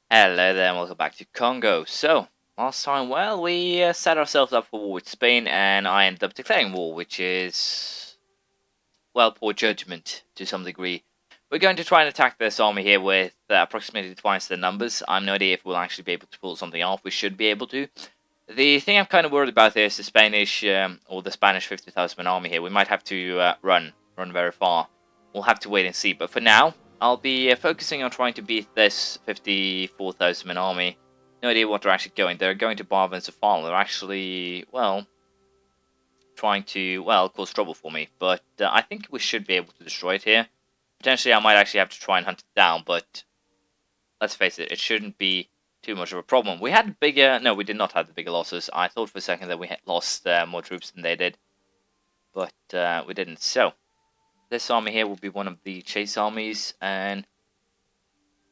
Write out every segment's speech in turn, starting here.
Hello there and welcome back to Congo. So, last time, well, we set ourselves up for war with Spain and I ended up declaring war, which is, well, poor judgment to some degree. We're going to try and attack this army here with approximately twice the numbers. I'm no idea if we'll actually be able to pull something off. We should be able to. The thing I'm kind of worried about is the Spanish, or the Spanish 50,000 man army here. We might have to run very far. We'll have to wait and see, but for now, I'll be focusing on trying to beat this 54,000 man army. No idea what they're actually going. They're going to Barva and Safal. They're actually, well, trying to, well, cause trouble for me. But I think we should be able to destroy it here. Potentially, I might actually have to try and hunt it down, but let's face it, it shouldn't be too much of a problem. We had bigger, no, we did not have the bigger losses. I thought for a second that we had lost more troops than they did, but we didn't. So, this army here will be one of the chase armies, and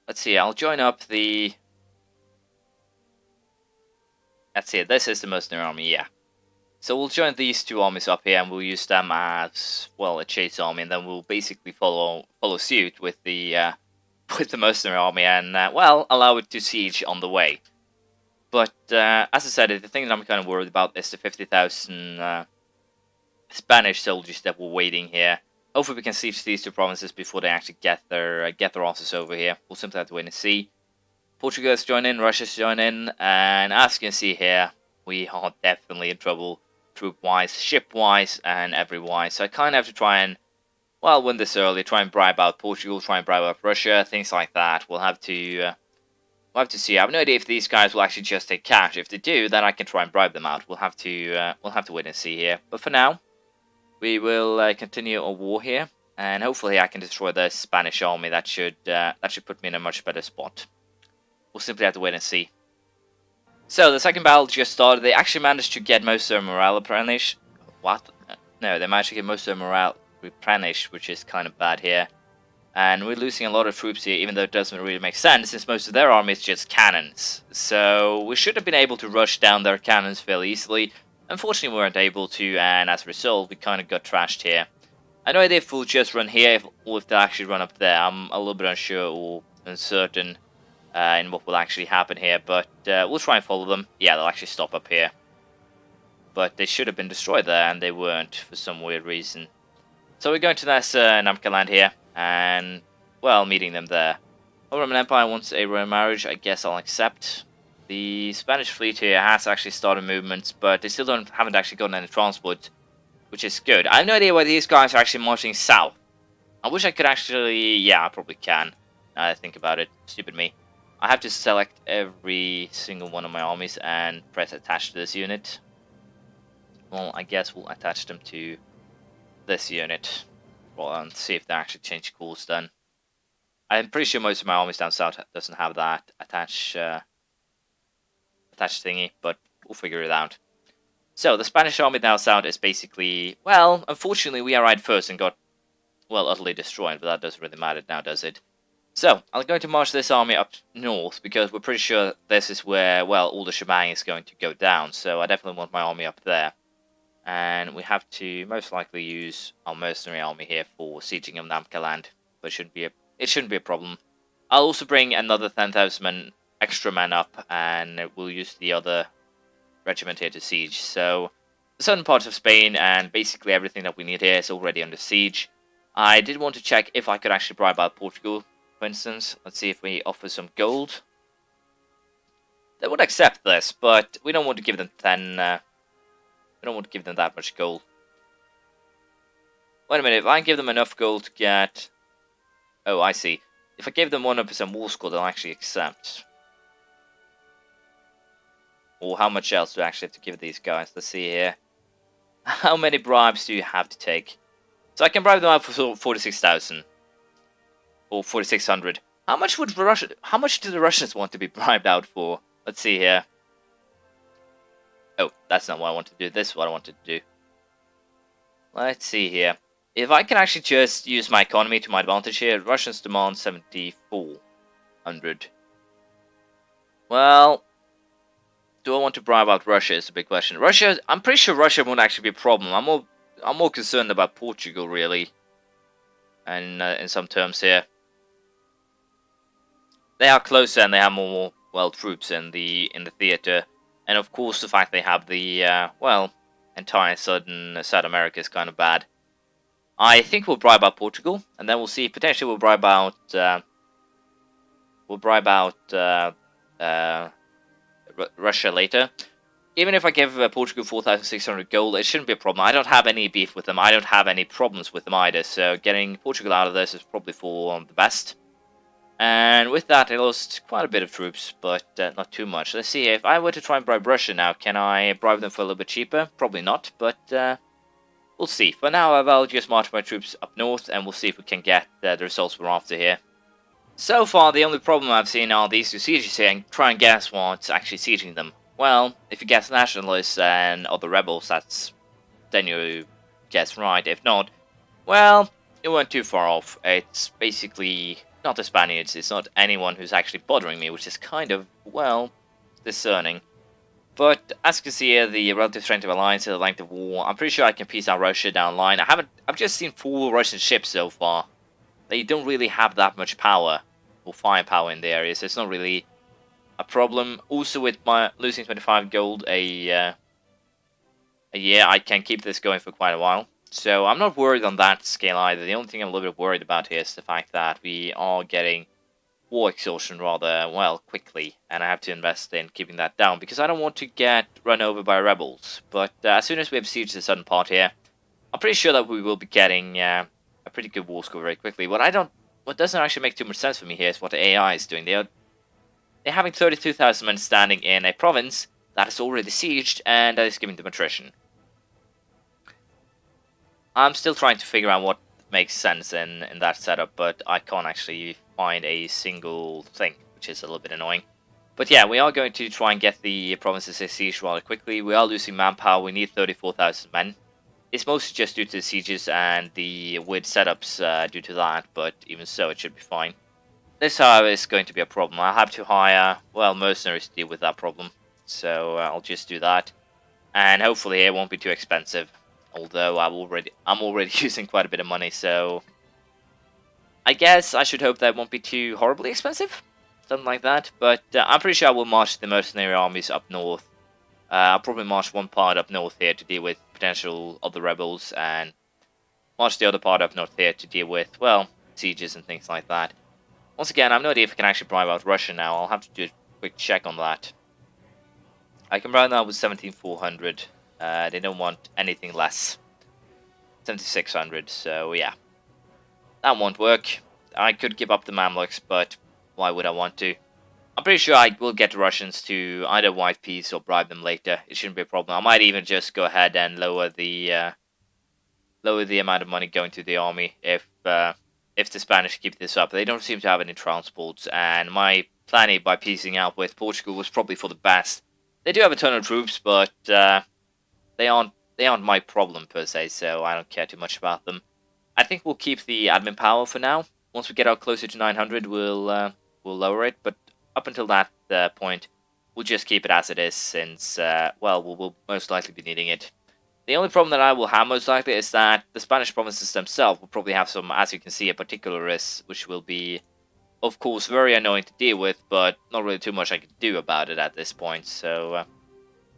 let's see, I'll join up the, let's see, this is the mercenary army, yeah. So we'll join these two armies up here, and we'll use them as, well, a chase army, and then we'll basically follow suit with the mercenary army, and, well, allow it to siege on the way. But, as I said, the thing that I'm kind of worried about is the 50,000 Spanish soldiers that were waiting here. Hopefully we can siege these two provinces before they actually get their asses over here. We'll simply have to wait and see. Portugal's join in, Russia's join in, and as you can see here, we are definitely in trouble, troop-wise, ship-wise, and every-wise. So I kind of have to try and, well, win this early, try and bribe out Portugal, try and bribe out Russia, things like that. We'll have to see. I have no idea if these guys will actually just take cash. If they do, then I can try and bribe them out. We'll have to wait and see here. But for now, we will continue a war here, and hopefully I can destroy the Spanish army. That should put me in a much better spot. We'll simply have to wait and see. So the second battle just started. They actually managed to get most of their morale replenished. What? No, they managed to get most of their morale replenished, which is kind of bad here. And we're losing a lot of troops here, even though it doesn't really make sense, since most of their army is just cannons. So we should have been able to rush down their cannons fairly easily. Unfortunately, we weren't able to, and as a result, we kind of got trashed here. I have no idea if we'll just run here, or if they'll actually run up there. I'm a little bit unsure or uncertain in what will actually happen here, but we'll try and follow them. Yeah, they'll actually stop up here. But they should have been destroyed there, and they weren't, for some weird reason. So we're going to this Namka land here, and, well, meeting them there. Oh, Roman Empire wants a royal marriage. I guess I'll accept. The Spanish fleet here has actually started movements, but they still haven't actually gotten any transport, which is good. I have no idea why these guys are actually marching south. I wish I could actually, yeah, I probably can. Now that I think about it, stupid me. I have to select every single one of my armies and press attach to this unit. Well, I guess we'll attach them to this unit. Well, and see if they actually change course then. I'm pretty sure most of my armies down south doesn't have that attached thingy, but we'll figure it out. So, the Spanish army down south is basically, well, unfortunately we arrived first and got, well, utterly destroyed, but that doesn't really matter now, does it? So, I'm going to march this army up north, because we're pretty sure this is where, well, all the shebang is going to go down, so I definitely want my army up there. And we have to most likely use our mercenary army here for sieging of Namka land, but it shouldn't be a problem. I'll also bring another 10,000 extra men up, and we'll use the other regiment here to siege. So, the southern part of Spain, and basically everything that we need here is already under siege. I did want to check if I could actually bribe out Portugal, for instance. Let's see if we offer some gold. They would accept this, but we don't want to give them we don't want to give them that much gold. Wait a minute, if I give them enough gold to get... Oh, I see. If I give them 100% war score, they'll actually accept. Or how much else do I actually have to give these guys? Let's see here. How many bribes do you have to take? So I can bribe them out for 46,000. Or 4,600. How much do the Russians want to be bribed out for? Let's see here. Oh, that's not what I want to do. This is what I wanted to do. Let's see here. If I can actually just use my economy to my advantage here, Russians demand 7,400. Well, do I want to bribe out Russia is a big question. Russia, I'm pretty sure Russia won't actually be a problem. I'm more concerned about Portugal, really. And in some terms here. they are closer and they have more, well, troops in the theater. And of course the fact they have the, well, entire South America is kind of bad. I think we'll bribe out Portugal, and then we'll see. Potentially we'll bribe out, Russia later. Even if I give Portugal 4,600 gold, it shouldn't be a problem. I don't have any beef with them. I don't have any problems with them either. So getting Portugal out of this is probably for the best. And with that, I lost quite a bit of troops, but not too much. Let's see, if I were to try and bribe Russia now, can I bribe them for a little bit cheaper? Probably not, but we'll see. For now, I'll just march my troops up north, and we'll see if we can get the results we're after here. So far, the only problem I've seen are these two sieges here, and try and guess what's actually sieging them. Well, if you guess nationalists and other rebels, then you guess right. If not, well, you weren't too far off. It's basically not the Spaniards, it's not anyone who's actually bothering me, which is kind of, well, discerning. But as you can see here, the relative strength of alliance and the length of war, I'm pretty sure I can piece out Russia down the line. I've just seen 4 Russian ships so far. They don't really have that much power or firepower in the area, so it's not really a problem. Also, with my losing 25 gold a year, I can keep this going for quite a while. So I'm not worried on that scale either. The only thing I'm a little bit worried about here is the fact that we are getting war exhaustion rather, well, quickly. And I have to invest in keeping that down, because I don't want to get run over by rebels. But as soon as we have sieged the southern part here, I'm pretty sure that we will be getting a pretty good war score very quickly. What doesn't actually make too much sense for me here is what the AI is doing. They're having 32,000 men standing in a province that is already sieged, and that is giving them attrition. I'm still trying to figure out what makes sense in that setup, but I can't actually find a single thing, which is a little bit annoying. But yeah, we are going to try and get the provinces sieged rather quickly. We are losing manpower. We need 34,000 men. It's mostly just due to the sieges and the weird setups due to that, but even so, it should be fine. This, however, is going to be a problem. I'll have to hire, well, mercenaries to deal with that problem. So I'll just do that. And hopefully it won't be too expensive. Although I'm already using quite a bit of money, so I guess I should hope that it won't be too horribly expensive. Something like that. But I'm pretty sure I will march the mercenary armies up north. I'll probably march one part up north here to deal with potential other rebels, and march the other part up north here to deal with, well, sieges and things like that. Once again, I have no idea if I can actually bribe out Russia now. I'll have to do a quick check on that. I can bribe now with 17,400. They don't want anything less. 7,600, so yeah. That won't work. I could give up the Mamluks, but why would I want to? I'm pretty sure I will get the Russians to either wipe peace or bribe them later. It shouldn't be a problem. I might even just go ahead and lower the amount of money going to the army if the Spanish keep this up. They don't seem to have any transports, and my planning by piecing out with Portugal was probably for the best. They do have a ton of troops, but they aren't my problem per se, so I don't care too much about them. I think we'll keep the admin power for now. Once we get out closer to 900, we'll lower it, but up until that point, we'll just keep it as it is, since, well, we'll most likely be needing it. The only problem that I will have most likely is that the Spanish provinces themselves will probably have some, as you can see, a particular risk, which will be, of course, very annoying to deal with, but not really too much I can do about it at this point, so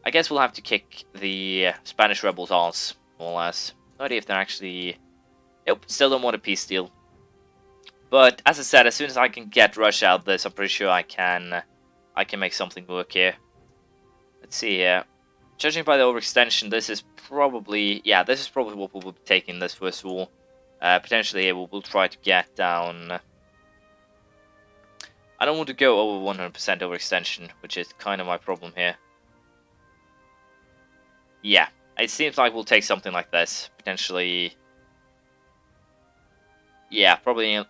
I guess we'll have to kick the Spanish rebels' arse, more or less. No idea if they're actually... Nope, still don't want a peace deal. But, as I said, as soon as I can get Russia out of this, I'm pretty sure I can make something work here. Let's see here. Judging by the overextension, this is probably what we'll be taking this first war. Potentially here, we'll try to get down... I don't want to go over 100% overextension, which is kind of my problem here. Yeah, it seems like we'll take something like this. Potentially... Yeah, probably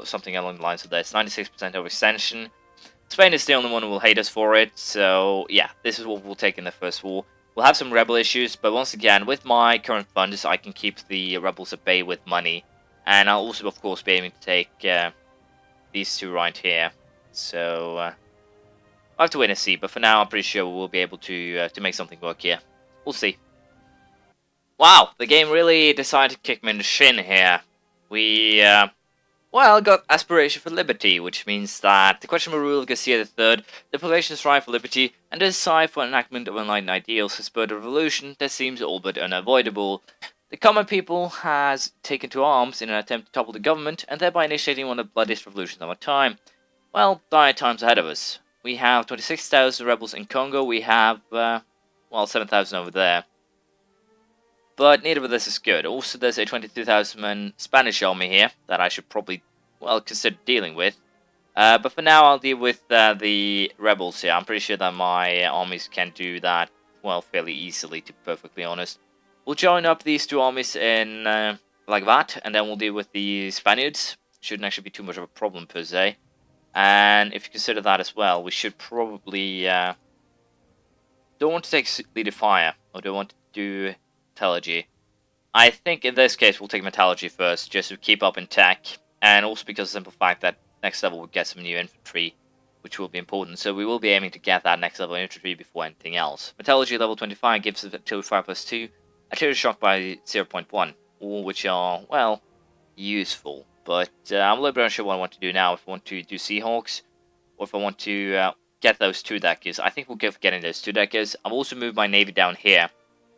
something along the lines of this. 96% overextension. Spain is the only one who will hate us for it, so yeah, this is what we'll take in the first war. We'll have some rebel issues, but once again, with my current funds, I can keep the rebels at bay with money. And I'll also, of course, be aiming to take these two right here. So, I'll have to wait and see, but for now, I'm pretty sure we'll be able to make something work here. We'll see. Wow, the game really decided to kick me in the shin here. Well, well, got aspiration for liberty, which means that the questionable rule of Garcia III, the population strive for liberty, and desire for enactment of enlightened ideals has spurred a revolution that seems all but unavoidable. The common people has taken to arms in an attempt to topple the government, and thereby initiating one of the bloodiest revolutions of our time. Well, dire times ahead of us. We have 26,000 rebels in Congo, we have, 7,000 over there. But neither of this is good. Also, there's a 22,000 man Spanish army here that I should probably, consider dealing with. But for now, I'll deal with the rebels here. I'm pretty sure that my armies can do that, fairly easily, to be perfectly honest. We'll join up these two armies in, like that, and then we'll deal with the Spaniards. Shouldn't actually be too much of a problem, per se. And if you consider that as well, we should probably, don't want to take lead of fire, or don't want to do metallurgy. I think in this case we'll take metallurgy first, just to keep up in tech, and also because of the simple fact that next level we'll get some new infantry, which will be important, so we will be aiming to get that next level infantry before anything else. Metallurgy level 25 gives us artillery fire plus 2, artillery shock by 0.1, all which are, useful, but I'm a little bit unsure what I want to do now, if I want to do Seahawks, or if I want to get those 2-deckers. I think we'll go for getting those 2-deckers. I've also moved my navy down here,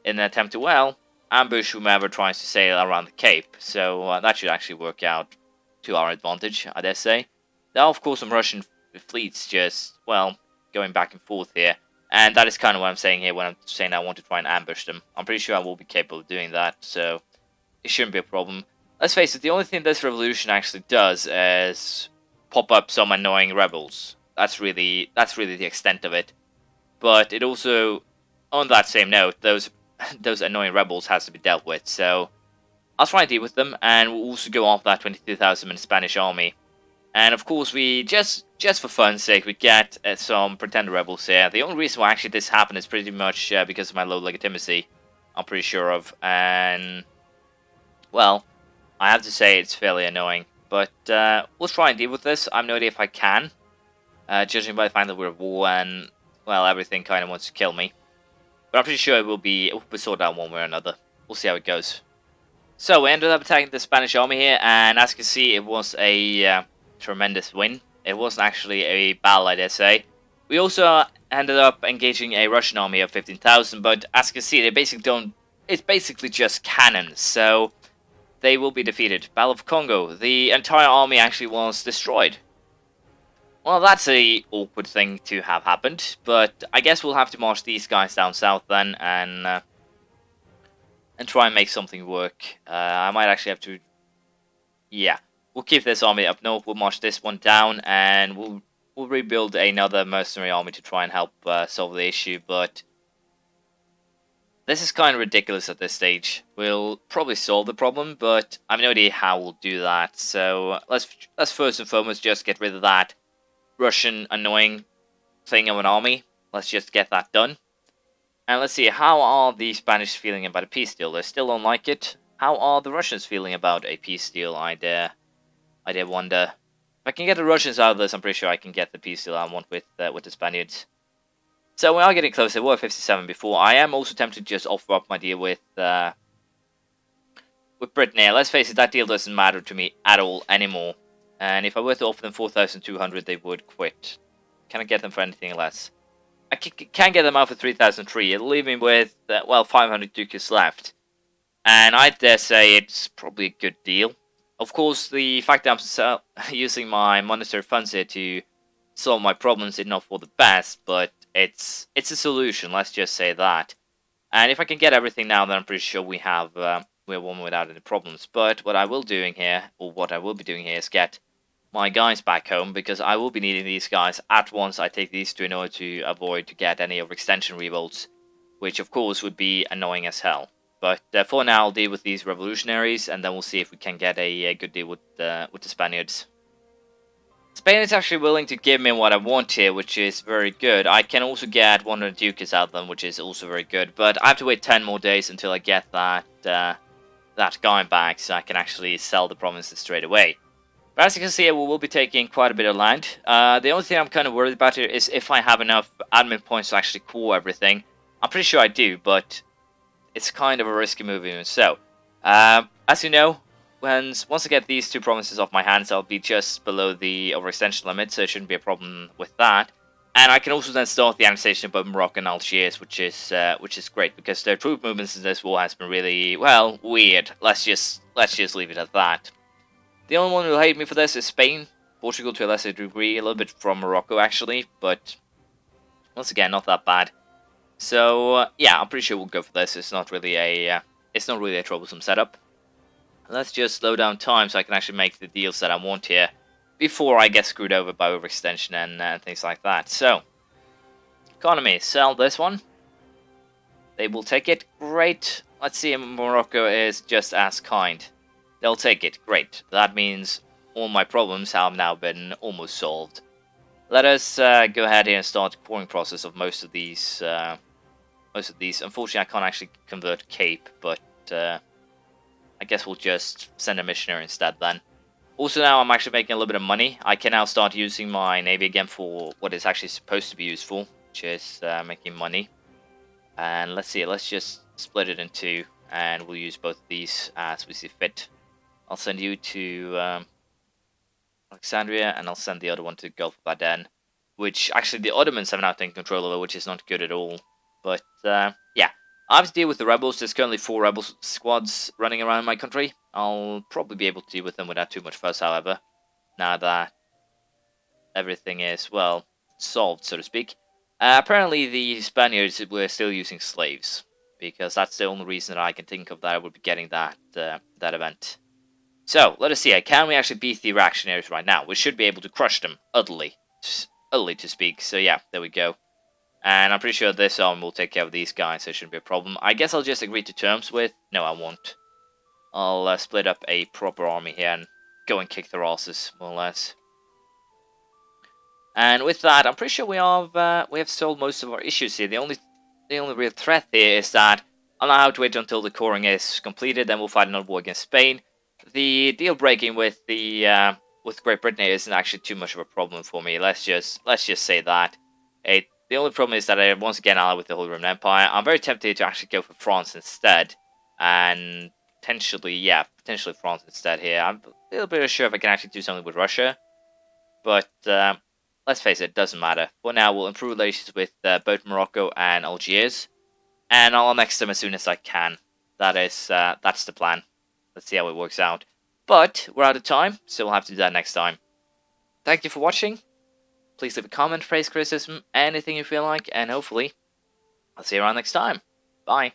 in an attempt to, ambush whomever tries to sail around the Cape. So that should actually work out to our advantage, I dare say. There are, of course, some Russian fleets just, going back and forth here. And that is kind of what I'm saying here when I'm saying I want to try and ambush them. I'm pretty sure I will be capable of doing that, so it shouldn't be a problem. Let's face it, the only thing this revolution actually does is pop up some annoying rebels. That's really the extent of it. But it also, on that same note, those annoying rebels has to be dealt with, so I'll try and deal with them, and we'll also go off that 22,000 man Spanish army. And of course, we just for fun's sake, we get some pretender rebels here. The only reason why actually this happened is pretty much because of my low legitimacy, I'm pretty sure of, and well, I have to say it's fairly annoying, but we'll try and deal with this. I have no idea if I can, judging by the fact that we're at war and, everything kind of wants to kill me. But I'm pretty sure it will be sorted out one way or another. We'll see how it goes. So we ended up attacking the Spanish army here, and as you can see, it was a tremendous win. It wasn't actually a battle, I dare say. We also ended up engaging a Russian army of 15,000, but as you can see, they basically don't. It's basically just cannons, so they will be defeated. Battle of Kongo. The entire army actually was destroyed. Well, that's a awkward thing to have happened, but I guess we'll have to march these guys down south then, and try and make something work. I might actually have to, we'll keep this army up north, we'll march this one down, and we'll rebuild another mercenary army to try and help solve the issue, but this is kind of ridiculous at this stage. We'll probably solve the problem, but I have no idea how we'll do that, so let's first and foremost just get rid of that Russian annoying thing of an army. Let's just get that done. And let's see, how are the Spanish feeling about a peace deal? They still don't like it. How are the Russians feeling about a peace deal? I dare wonder. If I can get the Russians out of this, I'm pretty sure I can get the peace deal I want with the Spaniards. So we are getting closer. We're at 57 before. I am also tempted to just offer up my deal with Britain here. Let's face it, that deal doesn't matter to me at all anymore. And if I were to offer them 4,200, they would quit. Can I get them for anything less? I can get them out for 3,003. It'll leave me with, 500 ducats left. And I dare say it's probably a good deal. Of course, the fact that I'm using my monetary funds here to solve my problems is not for the best, but it's a solution, let's just say that. And if I can get everything now, then I'm pretty sure we're one without any problems. But what I will be doing here is get my guys back home, because I will be needing these guys at once I take these two in order to avoid to get any overextension revolts, which of course would be annoying as hell. But for now, I'll deal with these revolutionaries, and then we'll see if we can get a good deal with the Spaniards. Spain is actually willing to give me what I want here, which is very good. I can also get 100 ducats out of them, which is also very good, but I have to wait 10 more days until I get that guy back, so I can actually sell the provinces straight away. But as you can see, we will be taking quite a bit of land. The only thing I'm kind of worried about here is if I have enough admin points to actually core everything. I'm pretty sure I do, but it's kind of a risky move even so. As you know, once I get these two provinces off my hands, I'll be just below the overextension limit, so it shouldn't be a problem with that. And I can also then start the annexation of both Morocco and Algiers, which is great because their troop movements in this war has been really, well, weird. Let's just leave it at that. The only one who'll hate me for this is Spain, Portugal to a lesser degree, a little bit from Morocco actually, but once again, not that bad. So yeah, I'm pretty sure we'll go for this. It's not really a troublesome setup. Let's just slow down time so I can actually make the deals that I want here before I get screwed over by overextension and things like that. So, economy, sell this one. They will take it. Great. Let's see if Morocco is just as kind. They'll take it. Great. That means all my problems have now been almost solved. Let us go ahead here and start the pouring process of most of these. Unfortunately, I can't actually convert Cape, but I guess we'll just send a missionary instead then. Also now I'm actually making a little bit of money. I can now start using my navy again for what it's actually supposed to be used for, which is making money. And let's see, let's just split it in two, and we'll use both of these as we see fit. I'll send you to Alexandria, and I'll send the other one to Gulf of Aden, which actually the Ottomans have now taken control over, which is not good at all. But yeah. I have to deal with the rebels. There's currently 4 rebel squads running around my country. I'll probably be able to deal with them without too much fuss, however, now that everything is, well, solved, so to speak. Apparently the Spaniards were still using slaves, because that's the only reason that I can think of that I would be getting that event. So, let us see, can we actually beat the reactionaries right now? We should be able to crush them, utterly to speak, so yeah, there we go. And I'm pretty sure this army will take care of these guys, so it shouldn't be a problem. I guess I'll just agree to terms with... No, I won't. I'll split up a proper army here and go and kick their asses, more or less. And with that, I'm pretty sure we have solved most of our issues here. The only real threat here is that I'll now have to wait until the coring is completed, then we'll fight another war against Spain. The deal breaking with Great Britain isn't actually too much of a problem for me. Let's just say that. The only problem is that I once again ally with the Holy Roman Empire. I'm very tempted to actually go for France instead, and potentially France instead here. I'm a little bit unsure if I can actually do something with Russia, but let's face it, doesn't matter. For now, we'll improve relations with both Morocco and Algiers, and I'll annex them as soon as I can. That's the plan. Let's see how it works out. But we're out of time, so we'll have to do that next time. Thank you for watching. Please leave a comment, praise, criticism, anything you feel like, and hopefully, I'll see you around next time. Bye.